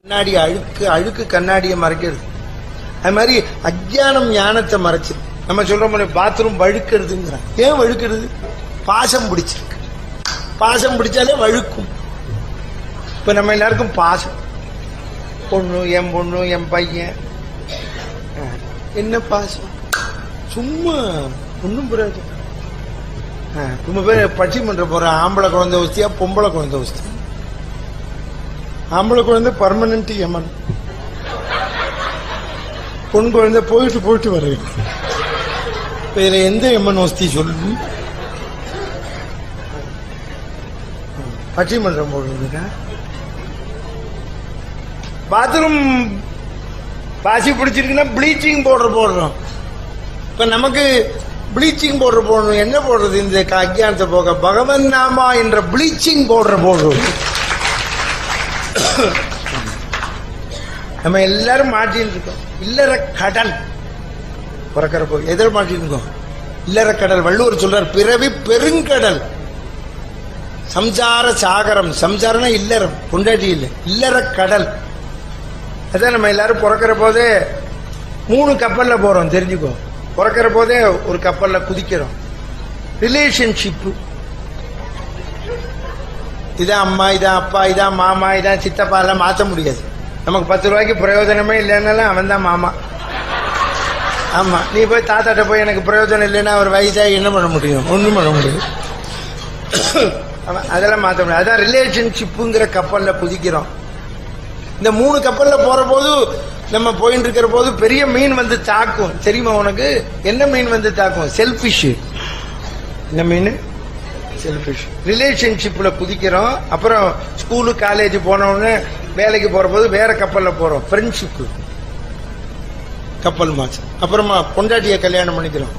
கண்ணாடி அழுக்கு கண்ணாடியை மறைக்கிறது. அது மாதிரி அஜ்ஞானம் ஞானத்தை மறைச்சு நம்ம சொல்றோம் பாத்ரூம் வழுக்கிறதுங்கிறான். ஏன் வழுக்கிறது? பாசம் பிடிச்சிருக்கு. பாசம் பிடிச்சாலே வழுக்கும். இப்ப நம்ம எல்லாருக்கும் பாசம், பொண்ணு என் பையன், என்ன பாசம்? சும்மா ஒன்னும் புரியாது. ரொம்ப பேர் பட்டிமன்றம் போற ஆம்பளை குழந்தை வசதியா பொம்பளை குழந்தை வசதி. ஆம்பளை குழந்தை பர்மனன்ட் எமன், பொன் குழந்தை போயிட்டு வரையும். வேற எந்த எமன் வசதி சொல்லு? பட்டிமன்றம் போடுறதுக்கா? பாத்ரூம் பாசி பிடிச்சிருக்குன்னா ப்ளீச்சிங் பவுடர் போடுறோம். இப்ப நமக்கு ப்ளீச்சிங் பவுடர் போடணும். என்ன போடுறது? இந்த அஜ்ஞானத்தை போக பகவன் நாமா என்ற ப்ளீச்சிங் பவுடர் போடுறோம். நம்ம எல்லாரும் மாட்டின்னு இருக்கோம். இல்லற கடல் பிறக்கிறப்போ எதிர் மாட்டின்னு இருக்கோம். இல்லற கடல். வள்ளுவர் சொல்றார், பிறவி பெருங்கடல், சம்சார சாகரம். சம்சாரம்னா இல்லறம், பொண்டாட்டி இல்லை, இல்லற கடல். அதான் நம்ம எல்லாரும் பிறக்கிற போதே 3 கப்பல்ல போறோம். தெரிஞ்சுக்கோ, பிறக்கிற போதே ஒரு கப்பல்ல குதிக்கிறோம். ரிலேஷன்ஷிப், இதான் அம்மா, இதான் அப்பா, இதான் மாமா, இதான் சித்தப்பா எல்லாம் மாற்ற முடியாது. நமக்கு 10 ரூபாய்க்கு பிரயோஜனமே இல்லைன்னாலும் அவன் தான் மாமா. ஆமா, நீ போய் தாத்தாட்ட போய் எனக்கு பிரயோஜனம் இல்லைன்னா அவர் வயசாகி என்ன பண்ண முடியும்? ஒன்றும் பண்ண முடியும். அதெல்லாம் மாற்ற முடியாது. அதான் ரிலேஷன்ஷிப்புங்கிற கப்பல்ல குதிக்கிறோம். இந்த 3 கப்பல்ல போற போது நம்ம போயிட்டு இருக்கிற போது பெரிய மீன் வந்து தாக்கும். தெரியுமா உனக்கு? என்ன மீன் வந்து தாக்கும்? செல்பிஷ். என்ன மீன்? செல்பிஷ். ரிலேஷன்ஷிப்ல குதிக்கிறோம். அப்புறம் ஸ்கூலு காலேஜ் போனோடனே வேலைக்கு போற போது வேற கப்பல்ல போறோம். ஃப்ரெண்ட்ஷிப் கப்பல் மாச்சு. அப்புறமா பொண்டாட்டிய கல்யாணம் பண்ணிக்கிறோம்.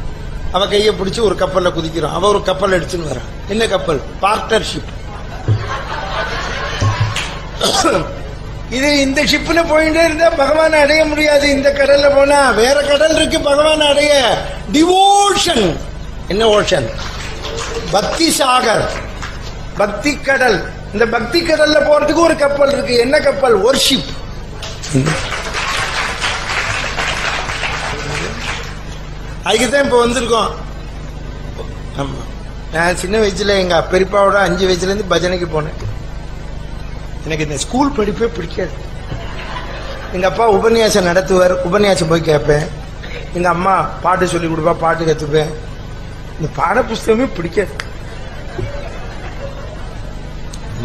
அவ கையை பிடிச்சி ஒரு கப்பல்ல குதிக்கிறோம். அவ ஒரு கப்பல் அடிச்சுன்னு வரான். என்ன கப்பல்? பார்ட்னர்ஷிப். இது இந்த ஷிப்ல போயிட்டே இருந்தா பகவானை அடைய முடியாது. இந்த கடல்ல போனா வேற கடல் இருக்கு பகவானை அடைய. டிவோஷன். என்ன ஓஷன்? பக்தி சாகர், பக்தி கடல். இந்த பக்தி கடல்ல போறதுக்கு ஒரு கப்பல் இருக்கு. என்ன கப்பல்? வொர்ஷிப். அதுக்குதான் இப்ப வந்திருக்கோம். ஆமா, நான் சின்ன வயசுல எங்க பெரியப்பாவோட 5 வயசுல இருந்து பஜனைக்கு போனேன். எனக்கு இந்த ஸ்கூல் படிப்பே பிடிக்காது. எங்க அப்பா உபன்யாசம் நடத்துவார், உபன்யாசம் போய் கேட்பேன். எங்க அம்மா பாட்டு சொல்லி கொடுப்பா, பாட்டு கத்துப்பேன். இந்த பாட புஸ்தகமே பிடிக்காது.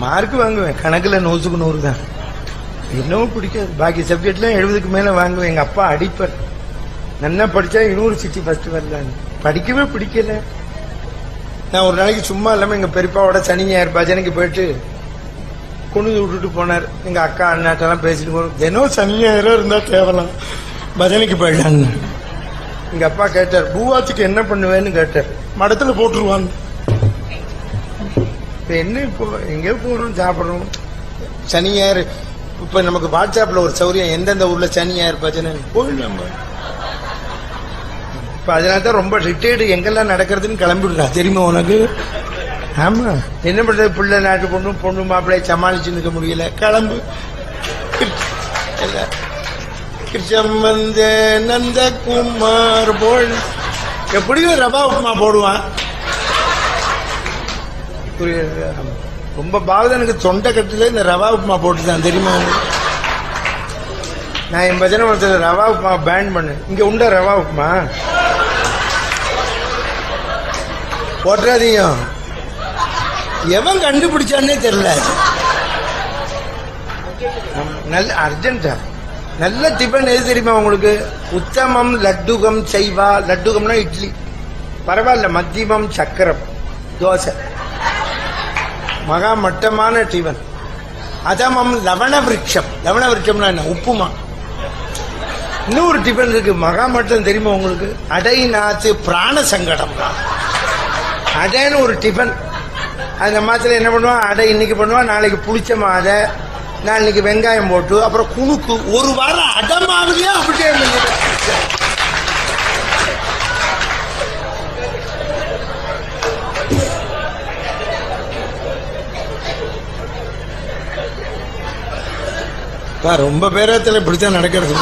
மார்க் வாங்குவேன், கணக்குல 100க்கு 100 தான். இன்னமும் பிடிக்காது. பாக்கி சப்ஜெக்ட்ல 70க்கு மேல வாங்குவேன். எங்க அப்பா அடிப்பார், நல்லா படிச்சா யூனிவர்சிட்டி ஃபர்ஸ்ட் வரலான்னு. படிக்கவே பிடிக்கல. நான் ஒரு நாளைக்கு சும்மா இல்லாம எங்க பெரியப்பாவோட சனி ஞாயிறு பஜனைக்கு போயிட்டு கொண்டு விட்டுட்டு போனார். எங்க அக்கா அண்ணாட்டெல்லாம் பேசிட்டு போறோம். தினம் சனி ஞாயிறு இருந்தா தேவலாம், பஜனைக்கு போயிட்டான்னு. எங்க அப்பா கேட்டார், பூவாத்துக்கு என்ன பண்ணுவேன்னு கேட்டார். மடத்துல போட்டுருவாங்க. என்ன இப்போ எங்கேயோ போறோம், சாப்பிடுறோம். சனி ஞாயிறு இப்ப நமக்கு வாட்ஸ்அப்ல ஒரு சௌரியம், எந்தெந்த ஊர்ல சனி ஞாயிறு பஜனை போயிடலாம். இப்ப அதனாலதான் ரொம்ப ரிட்டையர்டு எங்கெல்லாம் நடக்கிறதுன்னு கிளம்பிடுறா. தெரியுமா உனக்கு? ஆமா, என்ன பண்றது? பிள்ளை நாட்டு பொண்ணு மாப்பிள்ளைய சமாளிச்சு நிற்க முடியல. கிளம்பு. கிருஷ்ணம் வந்த நந்தகுமார் போல் எப்படியும் ரவா உப்புமா போடுவான். ரொம்ப பாவதனுக்கு தொண்டை கட்டுல இந்த ரவா உப்புமா போட்டுதான். தெரியுமா? நான் என் பஜனை ஒருத்தர் ரவா உப்புமா பேன் பண்ணு. இங்க உண்ட ரவா உப்புமா போட்டுறாதீங்க. எவன் கண்டுபிடிச்சான்னே தெரியல. நல்ல அர்ஜென்டா நல்ல டிபன் எது தெரியுமா உங்களுக்கு? உத்தமம் லட்டுகம் செய்வா. லட்டுகம்னா இட்லி, பரவாயில்ல. மத்தியமம் சக்கரம் தோசை, மகா மட்டமான டிபன். அதமம் லவண விருட்சம். லவண விருட்சம்னா என்ன? உப்புமா. இன்னொரு டிபன் இருக்கு, மகா மட்டம். தெரியுமா உங்களுக்கு? அடை நாத்து பிராண சங்கடம். அடைன்னு ஒரு டிபன். அந்த மாத்திர என்ன பண்ணுவான்? அடை இன்னைக்கு பண்ணுவான், நாளைக்கு புளிச்ச மாதை, நாளைக்கு வெங்காயம் போட்டு, அப்புறம் குணுக்கு. ஒரு வாரம் அடமாவிலையா அப்படியே. ரொம்ப பேரத்தில் இப்படித்தான் நடக்கிறது.